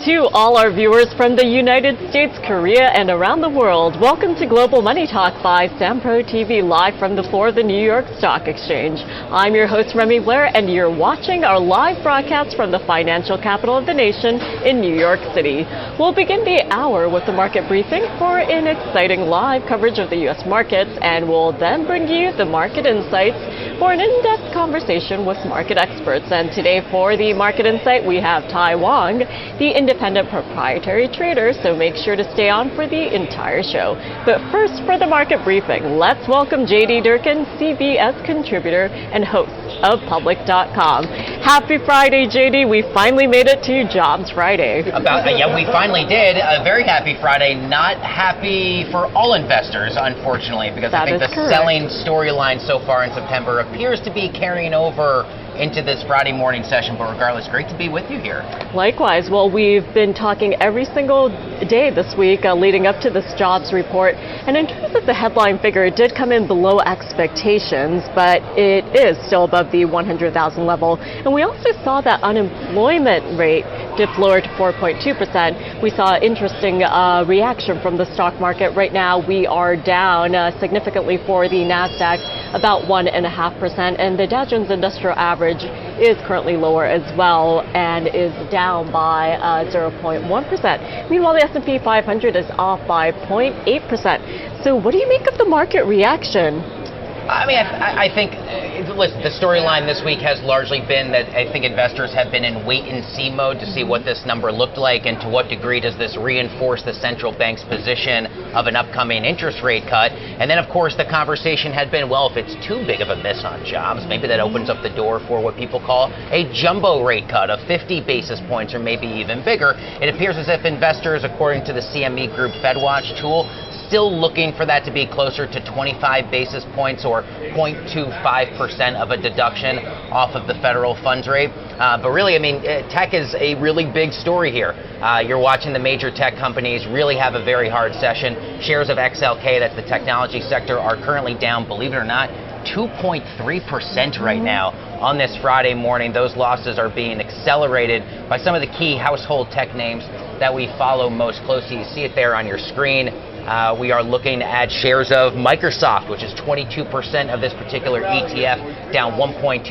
to all our viewers from the United States, Korea, and around the world. Welcome to Global Money Talk by SamPro TV, live from the floor of the New York Stock Exchange. I'm your host, Remy Blair, and you're watching our live broadcast from the financial capital of the nation in New York City. We'll begin the hour with the market briefing for an exciting live coverage of the U.S. markets, and we'll then bring you the market insights for an in-depth conversation with market experts. And today for the market insight, we have Tai Wong, the independent proprietary trader, so make sure to stay on for the entire show. But first, for the market briefing, let's welcome JD Durkin, CBS contributor and host of Public.com. Happy Friday, JD. We finally made it to Jobs Friday. Yeah, we finally did. A very happy Friday. Not happy for all investors, unfortunately, because I think the selling storyline so far in September appears to be carrying over into this Friday morning session, but regardless, great to be with you here. Likewise. Well, we've been talking every single day this week leading up to this jobs report, and in terms of the headline figure, it did come in below expectations, but it is still above the 100,000 level. And we also saw that unemployment rate dipped lower to 4.2%. We saw interesting reaction from the stock market. Right now, we are down significantly for the NASDAQ, about 1.5%, and the Dow Jones Industrial Average is currently lower as well and is down by 0.1%. Meanwhile, the S&P 500 is off by 0.8%. So what do you make of the market reaction? I mean, I think, listen, the storyline this week has largely been that I think investors have been in wait-and-see mode to see what this number looked like and to what degree does this reinforce the central bank's position of an upcoming interest rate cut. And then, of course, the conversation had been, well, if it's too big of a miss on jobs, maybe that opens up the door for what people call a jumbo rate cut of 50 basis points or maybe even bigger. It appears as if investors, according to the CME Group FedWatch tool, still looking for that to be closer to 25 basis points or 0.25% of a deduction off of the federal funds rate. But really, I mean, tech is a really big story here. You're watching the major tech companies really have a very hard session. Shares of XLK, that's the technology sector, are currently down, believe it or not, 2.3% right now on this Friday morning. Those losses are being accelerated by some of the key household tech names that we follow most closely. You see it there on your screen. We are looking at shares of Microsoft, which is 22% of this particular ETF, down 1.2%.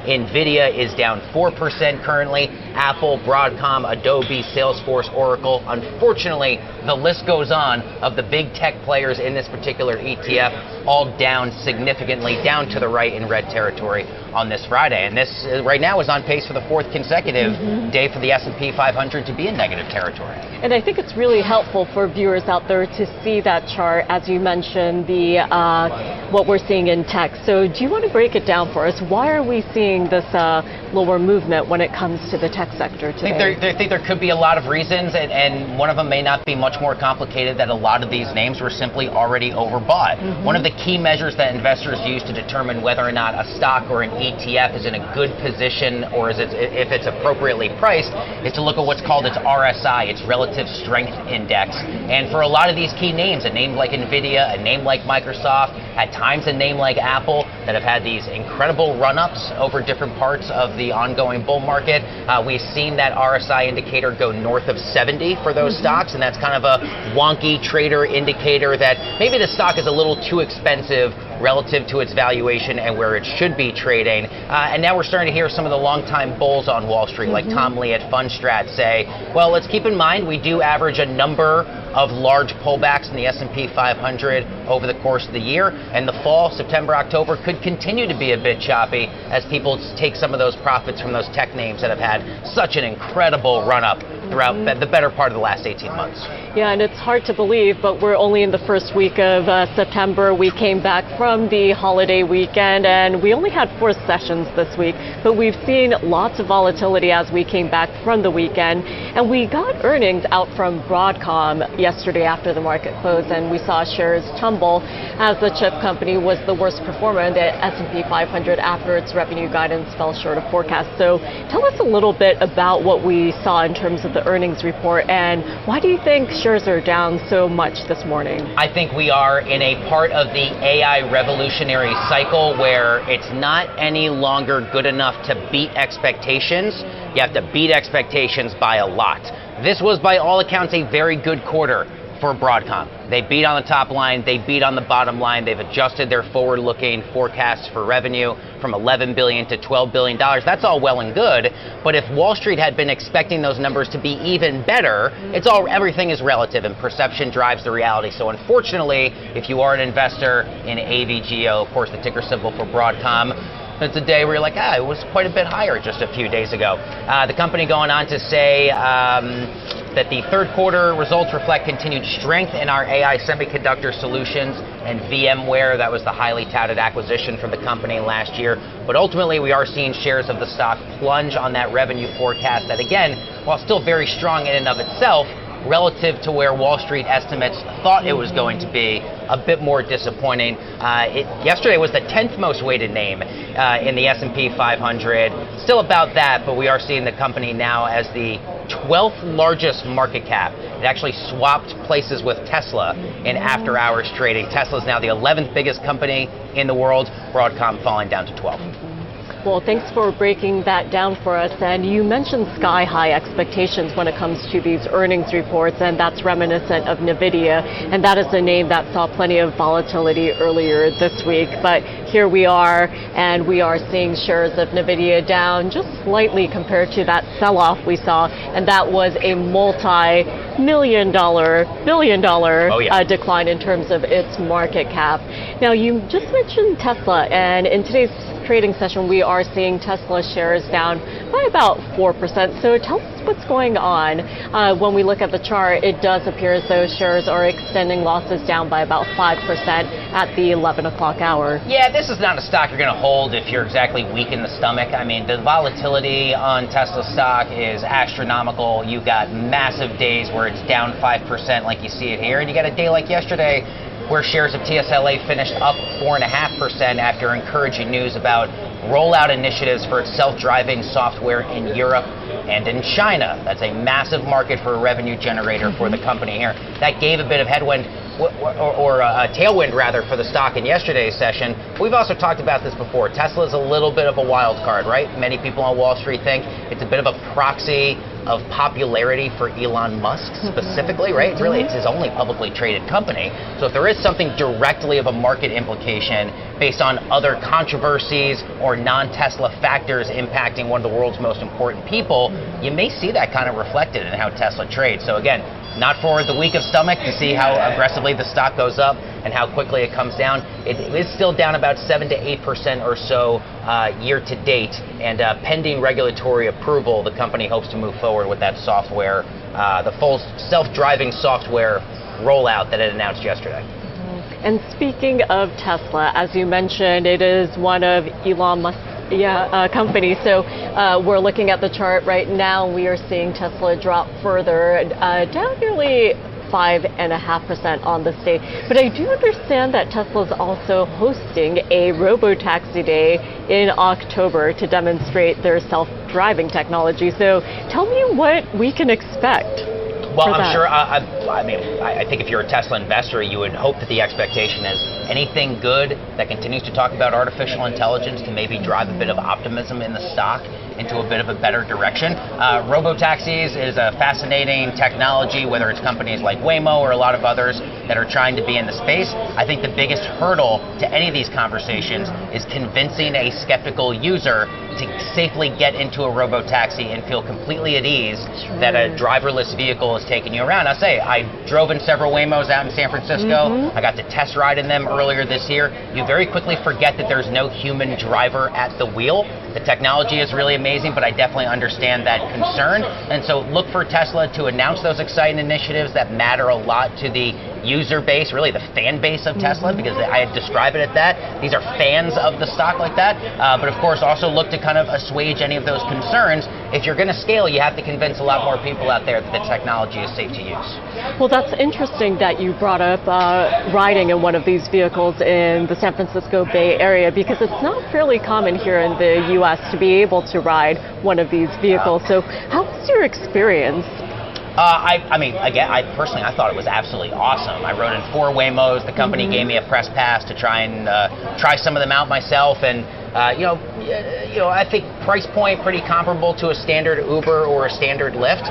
NVIDIA is down 4% currently. Apple, Broadcom, Adobe, Salesforce, Oracle. Unfortunately, the list goes on of the big tech players in this particular ETF, all down significantly, down to the right in red territory on this Friday. And this right now is on pace for the fourth consecutive day for the S&P 500 to be in negative territory. And I think it's really helpful for viewers out there to see that chart, as you mentioned, the what we're seeing in tech. So do you want to break it down for us? Why are we seeing this lower movement when it comes to the tech sector today? I think there could be a lot of reasons, and one of them may not be much more complicated, that a lot of these names were simply already overbought. One of the key measures that investors use to determine whether or not a stock or an ETF is in a good position or if it's appropriately priced is to look at what's called its RSI, its Relative Strength Index. And for a lot of these key names, a name like NVIDIA, a name like Microsoft, at times a name like Apple, that have had these incredible run-ups over different parts of the ongoing bull market, we've seen that RSI indicator go north of 70 for those stocks, and that's kind of a wonky trader indicator that maybe the stock is a little too expensive relative to its valuation and where it should be trading. And now we're starting to hear some of the longtime bulls on Wall Street, like Tom Lee at Fundstrat, say, well, let's keep in mind we do average a number of large pullbacks in the S&P 500 over the course of the year, and the fall, September, October, could continue to be a bit choppy as people take some of those profits from those tech names that have had such an incredible run-up throughout the better part of the last 18 months. Yeah, and it's hard to believe, but we're only in the first week of September. We came back from the holiday weekend, and we only had 4 sessions this week, but we've seen lots of volatility as we came back from the weekend. And we got earnings out from Broadcom yesterday after the market closed, and we saw shares tumble as the chip company was the worst performer in the S&P 500 after its revenue guidance fell short of forecast. So tell us a little bit about what we saw in terms of the earnings report, and why do you think shares are down so much this morning? I think we are in a part of the AI revolutionary cycle where it's not any longer good enough to beat expectations. You have to beat expectations by a lot. This was, by all accounts, a very good quarter for Broadcom. They beat on the top line, they beat on the bottom line, they've adjusted their forward-looking forecasts for revenue from $11 billion to $12 billion. That's all well and good, but if Wall Street had been expecting those numbers to be even better, everything is relative, and perception drives the reality. So unfortunately, if you are an investor in AVGO, of course the ticker symbol for Broadcom, it's a day where you're like, it was quite a bit higher just a few days ago. The company going on to say that the third quarter results reflect continued strength in our AI semiconductor solutions and VMware. That was the highly touted acquisition from the company last year. But ultimately, we are seeing shares of the stock plunge on that revenue forecast that, again, while still very strong in and of itself, relative to where Wall Street estimates thought it was going to be, a bit more disappointing. Yesterday was the 10th most weighted name in the S&P 500. Still about that, but we are seeing the company now as the 12th largest market cap. It actually swapped places with Tesla in after-hours trading. Tesla is now the 11th biggest company in the world. Broadcom falling down to 12th. Well, thanks for breaking that down for us. And you mentioned sky-high expectations when it comes to these earnings reports, and that's reminiscent of NVIDIA. And that is a name that saw plenty of volatility earlier this week. But here we are, and we are seeing shares of NVIDIA down just slightly compared to that sell-off we saw. And that was a multi-billion dollar decline in terms of its market cap. Now, you just mentioned Tesla, and in today's trading session, we are seeing Tesla shares down by about 4%. So tell us what's going on. When we look at the chart, it does appear as though shares are extending losses down by about 5% at the 11 o'clock hour. Yeah, this is not a stock you're going to hold if you're exactly weak in the stomach. I mean, the volatility on Tesla stock is astronomical. You've got massive days where it's down 5% like you see it here, and you got a day like yesterday where shares of TSLA finished up 4.5% after encouraging news about rollout initiatives for its self-driving software in Europe and in China. That's a massive market for a revenue generator for the company here. That gave a bit of headwind, or a tailwind rather, for the stock in yesterday's session. We've also talked about this before. Tesla is a little bit of a wild card, right? Many people on Wall Street think it's a bit of a proxy of popularity for Elon Musk specifically, right? It's his only publicly traded company. So if there is something directly of a market implication based on other controversies or non-Tesla factors impacting one of the world's most important people, you may see that kind of reflected in how Tesla trades. So again, not for the weak of stomach to see how aggressively the stock goes up and how quickly it comes down. It is still down about 7 to 8% or so year to date, and pending regulatory approval, the company hopes to move forward with that software, the full self-driving software rollout that it announced yesterday. And speaking of Tesla, as you mentioned, it is one of Elon Musk's company. So we're looking at the chart right now. We are seeing Tesla drop further, down nearly 5.5% on this day. But I do understand that Tesla is also hosting a robo-taxi day in October to demonstrate their self-driving technology. So tell me what we can expect. Well, I'm sure, I think if you're a Tesla investor, you would hope that the expectation is anything good that continues to talk about artificial intelligence to maybe drive a bit of optimism in the stock into a bit of a better direction. Robotaxis is a fascinating technology, whether it's companies like Waymo or a lot of others that are trying to be in the space. I think the biggest hurdle to any of these conversations is convincing a skeptical user to safely get into a robotaxi and feel completely at ease that a driverless vehicle is taking you around. I'll say, I drove in several Waymos out in San Francisco. I got to test ride in them earlier this year. You very quickly forget that there's no human driver at the wheel. The technology is really amazing, but I definitely understand that concern. And so look for Tesla to announce those exciting initiatives that matter a lot to the user base, really the fan base of Tesla, because I describe it at that. These are fans of the stock like that. But of course, also look to kind of assuage any of those concerns. If you're going to scale, you have to convince a lot more people out there that the technology is safe to use. Well, that's interesting that you brought up riding in one of these vehicles in the San Francisco Bay Area, because it's not fairly common here in the U.S. to be able to ride one of these vehicles. So how was your experience? I mean, again, I thought it was absolutely awesome. I rode in 4 Waymos. The company gave me a press pass to try some of them out myself, and I think price point pretty comparable to a standard Uber or a standard Lyft,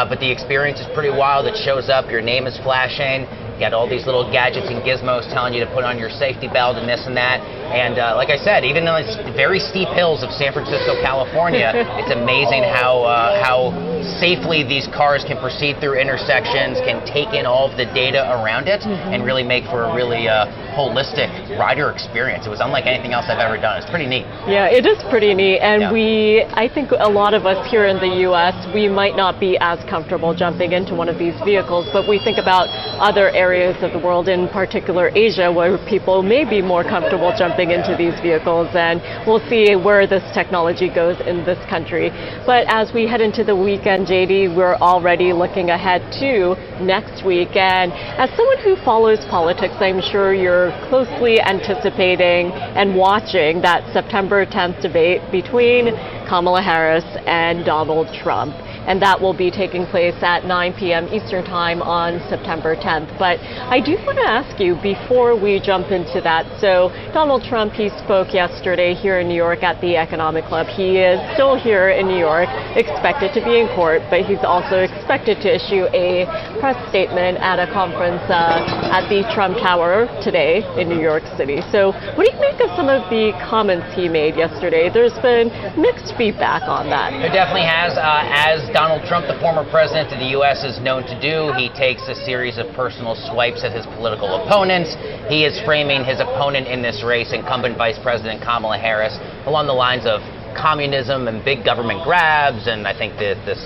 but the experience is pretty wild. It shows up, your name is flashing. You got all these little gadgets and gizmos telling you to put on your safety belt and this and that. And like I said, even on the very steep hills of San Francisco, California, it's amazing how safely these cars can proceed through intersections, can take in all of the data around it, and really make for a really holistic rider experience. It was unlike anything else I've ever done. It's pretty neat. Yeah, it is pretty neat. And Yeah. I think a lot of us here in the U.S., we might not be as comfortable jumping into one of these vehicles, but we think about other areas of the world, in particular Asia, where people may be more comfortable jumping into these vehicles, and we'll see where this technology goes in this country. But as we head into the weekend, JD, we're already looking ahead to next week. And as someone who follows politics, I'm sure you're closely anticipating and watching that September 10th debate between Kamala Harris and Donald Trump. And that will be taking place at 9 p.m. Eastern Time on September 10th. But I do want to ask you, before we jump into that, so Donald Trump, he spoke yesterday here in New York at the Economic Club. He is still here in New York, expected to be in court, but he's also expected to issue a press statement at a conference at the Trump Tower today in New York City. So what do you make of some of the comments he made yesterday? There's been mixed feedback on that. It definitely has. As Donald Trump, the former president of the U.S., is known to do, he takes a series of personal swipes at his political opponents. He is framing his opponent in this race, incumbent Vice President Kamala Harris, along the lines of communism and big government grabs, and I think that this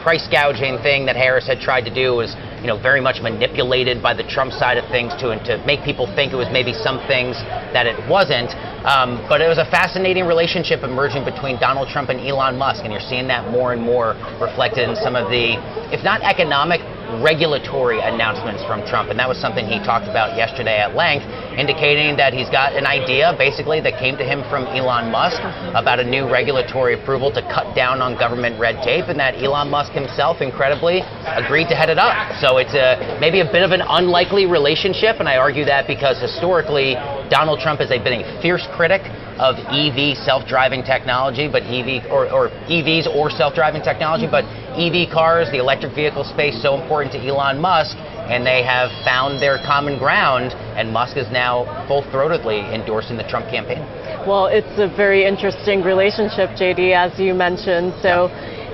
price gouging thing that Harris had tried to do was very much manipulated by the Trump side of things to make people think it was maybe some things that it wasn't. But it was a fascinating relationship emerging between Donald Trump and Elon Musk, and you're seeing that more and more reflected in some of the, if not economic, regulatory announcements from Trump. And that was something he talked about yesterday at length, indicating that he's got an idea basically that came to him from Elon Musk about a new regulatory approval to cut down on government red tape, and that Elon Musk himself incredibly agreed to head it up. So it's maybe a bit of an unlikely relationship, and I argue that because historically Donald Trump has been a fierce critic of EV self-driving technology, but EVs or self-driving technology, but EV cars, the electric vehicle space, so important to Elon Musk, and they have found their common ground, and Musk is now full-throatedly endorsing the Trump campaign. Well, it's a very interesting relationship, JD, as you mentioned. So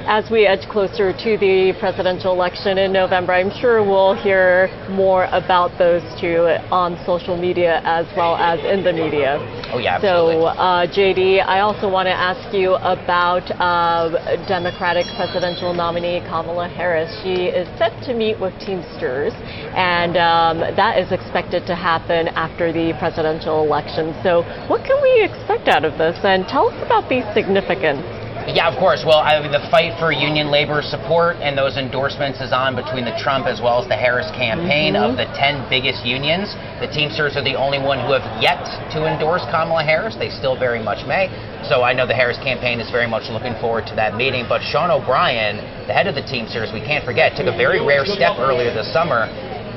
as we edge closer to the presidential election in November, I'm sure we'll hear more about those two on social media as well as in the media. Oh, yeah, absolutely. So, JD, I also want to ask you about Democratic presidential nominee Kamala Harris. She is set to meet with Teamsters, and that is expected to happen after the presidential election. So what can we expect out of this? And tell us about the significance. Yeah, of course. Well, the fight for union labor support and those endorsements is on between the Trump as well as the Harris campaign. Of the 10 biggest unions, the Teamsters are the only one who have yet to endorse Kamala Harris. They still very much may. So I know the Harris campaign is very much looking forward to that meeting. But Sean O'Brien, the head of the Teamsters, we can't forget, took a very rare step earlier this summer,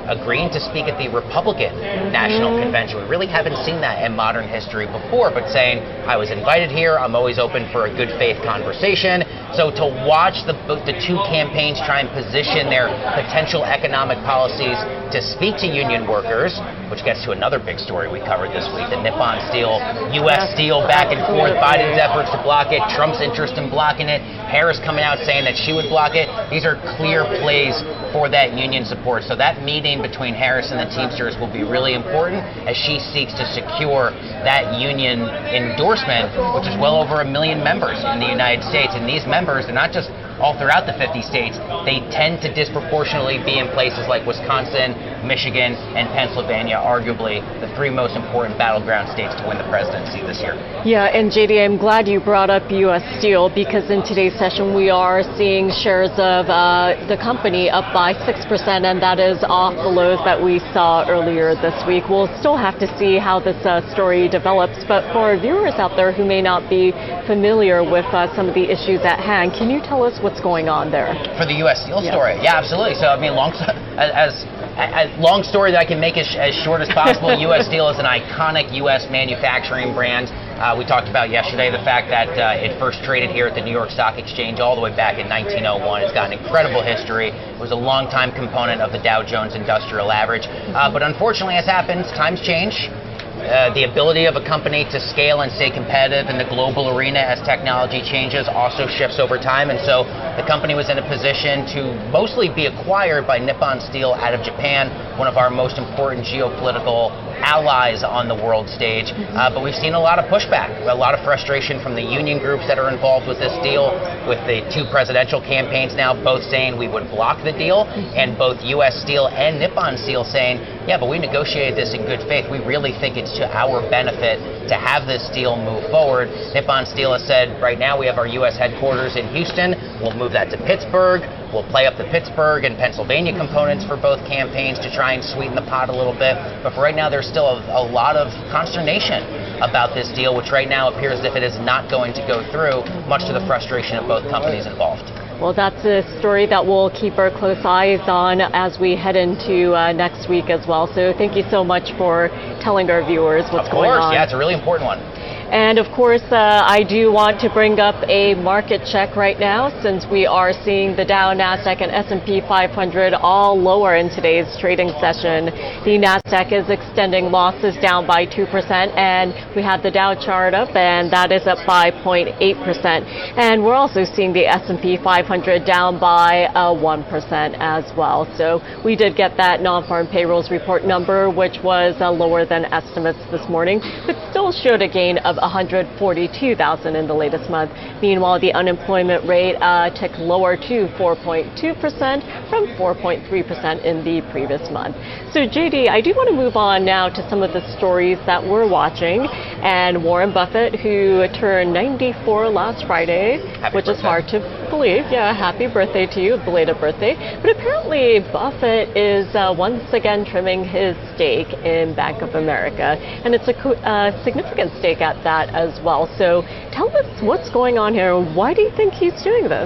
agreeing to speak at the Republican National Convention. We really haven't seen that in modern history before, but saying, I was invited here, I'm always open for a good faith conversation. So to watch the two campaigns try and position their potential economic policies to speak to union workers, which gets to another big story we covered this week, the Nippon Steel, U.S. Steel back and forth, Biden's efforts to block it, Trump's interest in blocking it, Harris coming out saying that she would block it. These are clear plays for that union support. So that meeting between Harris and the Teamsters will be really important as she seeks to secure that union endorsement, which is well over 1 million members in the United States. And these members, they're not just all throughout the 50 states, they tend to disproportionately be in places like Wisconsin, Michigan, and Pennsylvania, arguably the three most important battleground states to win the presidency this year. Yeah, and JD, I'm glad you brought up U.S. Steel, because in today's session we are seeing shares of the company up by 6%, and that is off the lows that we saw earlier this week. We'll still have to see how this story develops, but for our viewers out there who may not be familiar with some of the issues at hand, can you tell us what's going on there? For the U.S. Steel story? Yeah, absolutely. So, I mean, long story that I can make as short as possible. U.S. Steel is an iconic U.S. manufacturing brand. We talked about yesterday the fact that it first traded here at the New York Stock Exchange all the way back in 1901. It's got an incredible history. It was a long-time component of the Dow Jones Industrial Average. But unfortunately, as happens, times change. The ability of a company to scale and stay competitive in the global arena as technology changes also shifts over time, and so the company was in a position to mostly be acquired by Nippon Steel out of Japan, one of our most important geopolitical allies on the world stage. But we've seen a lot of pushback, a lot of frustration from the union groups that are involved with this deal, with the two presidential campaigns now both saying we would block the deal, and both U.S. Steel and Nippon Steel saying, yeah, but we negotiated this in good faith. We really think it's to our benefit to have this deal move forward. Nippon Steel has said right now we have our U.S. headquarters in Houston. We'll move that to Pittsburgh. We'll play up the Pittsburgh and Pennsylvania components for both campaigns to try and sweeten the pot a little bit. But for right now, there's still a lot of consternation about this deal, which right now appears as if it is not going to go through, much to the frustration of both companies involved. Well, that's a story that we'll keep our close eyes on as we head into next week as well. So thank you so much for telling our viewers what's going on. Of course, yeah, it's a really important one. And of course, I do want to bring up a market check right now, since we are seeing the Dow, NASDAQ, and S&P 500 all lower in today's trading session. The NASDAQ is extending losses down by 2%, and we have the Dow chart up, and that is up by 0.8%. And we're also seeing the S&P 500 down by 1% as well. So we did get that non-farm payrolls report number, which was lower than estimates this morning, but still showed a gain of 142,000 in the latest month. Meanwhile, the unemployment rate ticked lower to 4.2% from 4.3% in the previous month. So, JD, I do want to move on now to some of the stories that we're watching. And Warren Buffett, who turned 94 last Friday, which is hard to believe. Yeah, happy birthday to you, belated birthday. But apparently, Buffett is once again trimming his stake in Bank of America, and it's a significant stake at that as well. So tell us what's going on here. Why do you think he's doing this?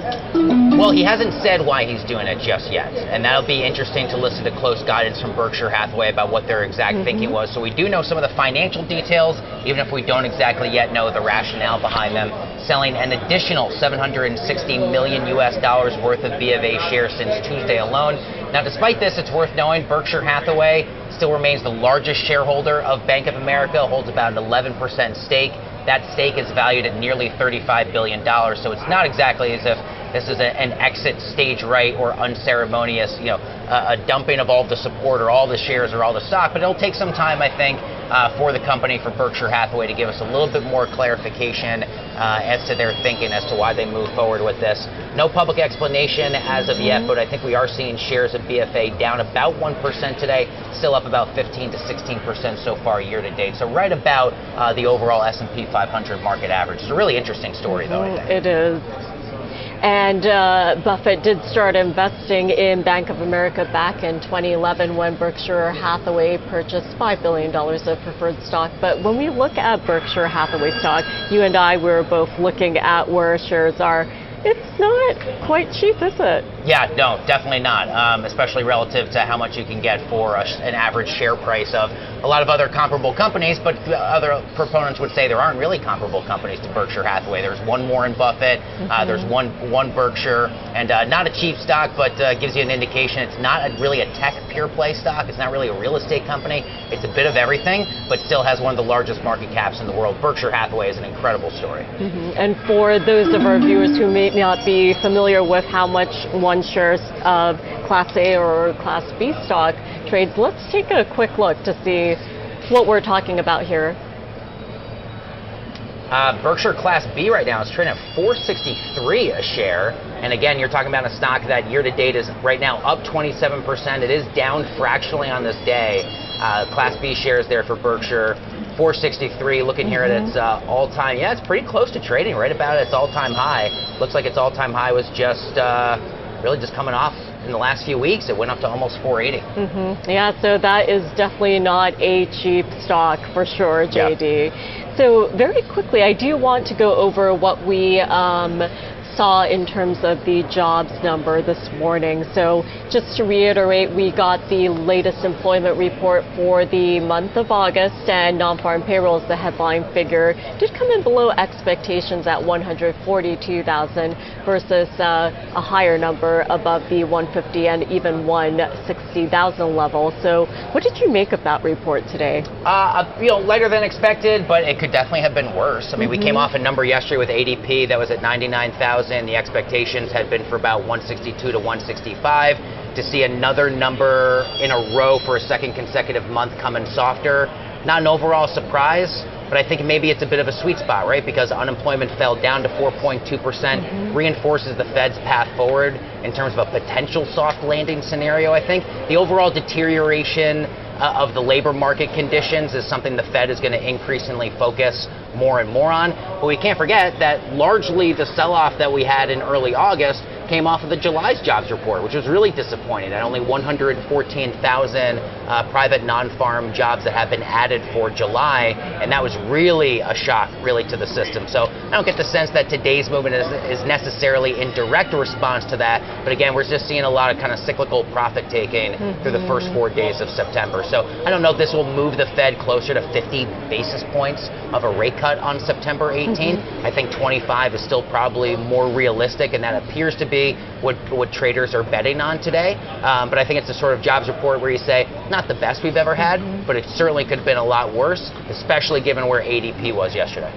Well, he hasn't said why he's doing it just yet, and that'll be interesting to listen to close guidance from Berkshire Hathaway about what their exact thinking was. So we do know some of the financial details, even if we don't exactly yet know the rationale behind them. Selling an additional $760 million worth of B of A shares since Tuesday alone. Now, despite this, it's worth knowing Berkshire Hathaway still remains the largest shareholder of Bank of America, holds about an 11% stake. That stake is valued at nearly $35 billion, so it's not exactly as if this is an exit stage right or unceremonious, a dumping of all the support or all the shares or all the stock. But it'll take some time, I think, for the company, for Berkshire Hathaway, to give us a little bit more clarification as to their thinking as to why they move forward with this. No public explanation as of yet, but I think we are seeing shares of BFA down about 1% today, still up about 15 to 16% so far year to date. So right about the overall S&P 500 market average. It's a really interesting story, though, I think. It is. And Buffett did start investing in Bank of America back in 2011 when Berkshire Hathaway purchased $5 billion of preferred stock. But when we look at Berkshire Hathaway stock, you and I were both looking at where shares are. It's not quite cheap, is it? Yeah, no, definitely not, especially relative to how much you can get for an average share price of a lot of other comparable companies, but other proponents would say there aren't really comparable companies to Berkshire Hathaway. There's one Warren Buffett, there's one Berkshire, and not a cheap stock, but gives you an indication it's not really a tech pure play stock. It's not really a real estate company. It's a bit of everything, but still has one of the largest market caps in the world. Berkshire Hathaway is an incredible story. And for those of our viewers who may not be familiar with how much one shares of Class A or Class B stock trades, let's take a quick look to see what we're talking about here. Berkshire Class B right now is trading at $4.63 a share. And again, you're talking about a stock that year to date is right now up 27%. It is down fractionally on this day. Class B shares there for Berkshire, $4.63. Looking here at its all-time, it's pretty close to trading right about its all-time high. Looks like its all-time high was just really just coming off in the last few weeks. It went up to almost $4.80. Yeah, so that is definitely not a cheap stock for sure, JD. Yep. So very quickly, I do want to go over what we saw in terms of the jobs number this morning. So just to reiterate, we got the latest employment report for the month of August, and non-farm payrolls, the headline figure, did come in below expectations at 142,000 versus a higher number above the 150 and even 160,000 level. So what did you make of that report today? Lighter than expected, but it could definitely have been worse. I mean, we came off a number yesterday with ADP that was at 99,000. The expectations had been for about 162 to 165. To see another number in a row for a second consecutive month come in softer, not an overall surprise, but I think maybe it's a bit of a sweet spot, right? Because unemployment fell down to 4.2%, reinforces the Fed's path forward in terms of a potential soft landing scenario, I think. The overall deterioration of the labor market conditions is something the Fed is going to increasingly focus more and more on. But we can't forget that largely the sell-off that we had in early August came off of the July's jobs report, which was really disappointing, at only 114,000 private non-farm jobs that have been added for July, and that was really a shock, really, to the system. So I don't get the sense that today's movement is necessarily in direct response to that, but again, we're just seeing a lot of kind of cyclical profit taking through the first 4 days of September. So I don't know if this will move the Fed closer to 50 basis points of a rate cut on September 18th. I think 25 is still probably more realistic, and that appears to be what traders are betting on today. But I think it's the sort of jobs report where you say, not the best we've ever had, but it certainly could have been a lot worse, especially given where ADP was yesterday.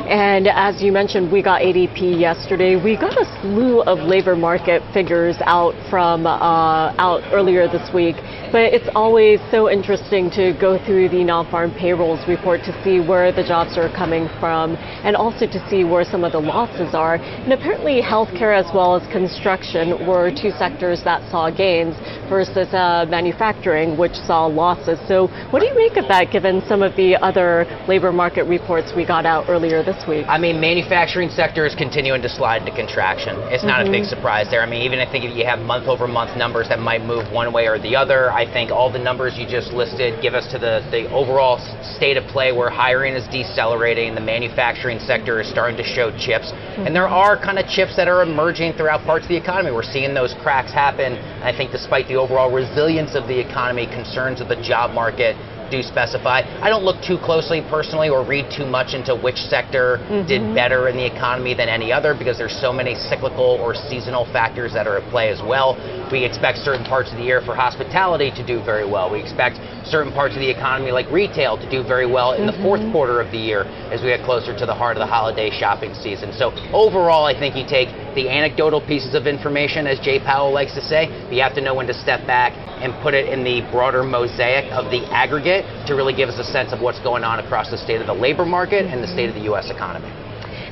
And as you mentioned, we got ADP yesterday. We got a slew of labor market figures out earlier this week. But it's always so interesting to go through the non-farm payrolls report to see where the jobs are coming from and also to see where some of the losses are. And apparently healthcare as well as construction were two sectors that saw gains versus manufacturing, which saw losses. So what do you make of that, given some of the other labor market reports we got out earlier this week? I mean, manufacturing sector is continuing to slide into contraction. It's not a big surprise there. I mean, even I think if you have month-over-month numbers that might move one way or the other, I think all the numbers you just listed give us to the overall state of play where hiring is decelerating, the manufacturing sector is starting to show chips, and there are kind of chips that are emerging throughout parts of the economy. We're seeing those cracks happen, and I think despite the overall resilience of the economy, concerns of the job market do specify. I don't look too closely personally or read too much into which sector did better in the economy than any other, because there's so many cyclical or seasonal factors that are at play as well. We expect certain parts of the year for hospitality to do very well. We expect certain parts of the economy like retail to do very well in the fourth quarter of the year as we get closer to the heart of the holiday shopping season. So overall, I think you take the anecdotal pieces of information, as Jay Powell likes to say, but you have to know when to step back and put it in the broader mosaic of the aggregate to really give us a sense of what's going on across the state of the labor market and the state of the U.S. economy.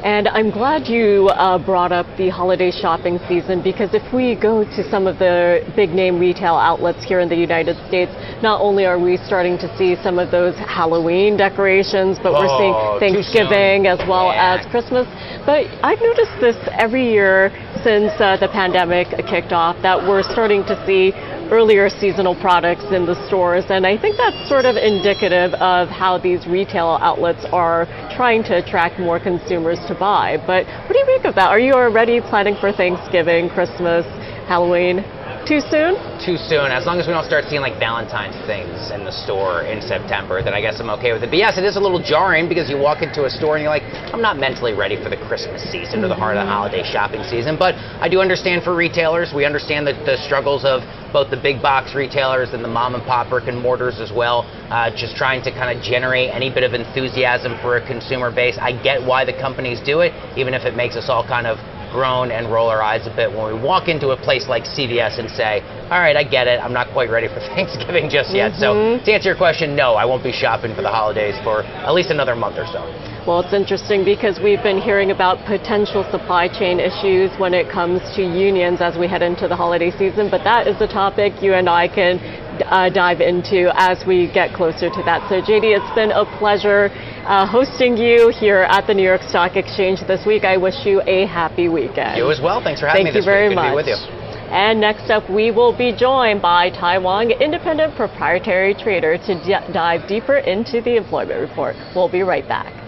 And I'm glad you brought up the holiday shopping season, because if we go to some of the big name retail outlets here in the United States, not only are we starting to see some of those Halloween decorations, but we're seeing Thanksgiving as well as Christmas. But I've noticed this every year since the pandemic kicked off, that we're starting to see earlier seasonal products in the stores, and I think that's sort of indicative of how these retail outlets are trying to attract more consumers to buy. But what do you make of that? Are you already planning for Thanksgiving, Christmas, Halloween? Too soon? Too soon. As long as we don't start seeing like Valentine's things in the store in September, then I guess I'm okay with it. But yes, it is a little jarring because you walk into a store and you're like, I'm not mentally ready for the Christmas season or the heart of the holiday shopping season. But I do understand for retailers, we understand the struggles of both the big box retailers and the mom and pop brick and mortars as well, just trying to kind of generate any bit of enthusiasm for a consumer base. I get why the companies do it, even if it makes us all kind of groan and roll our eyes a bit when we walk into a place like CVS and say, all right, I get it, I'm not quite ready for Thanksgiving just yet. So to answer your question, no, I won't be shopping for the holidays for at least another month or so. Well, it's interesting because we've been hearing about potential supply chain issues when it comes to unions as we head into the holiday season, but that is a topic you and I can dive into as we get closer to that. So JD, it's been a pleasure hosting you here at the New York Stock Exchange this week. I wish you a happy weekend. You as well. Thanks for having me this week. Thank you very much. Good to be with you. And next up, we will be joined by Taiwan independent proprietary trader to dive deeper into the employment report. We'll be right back.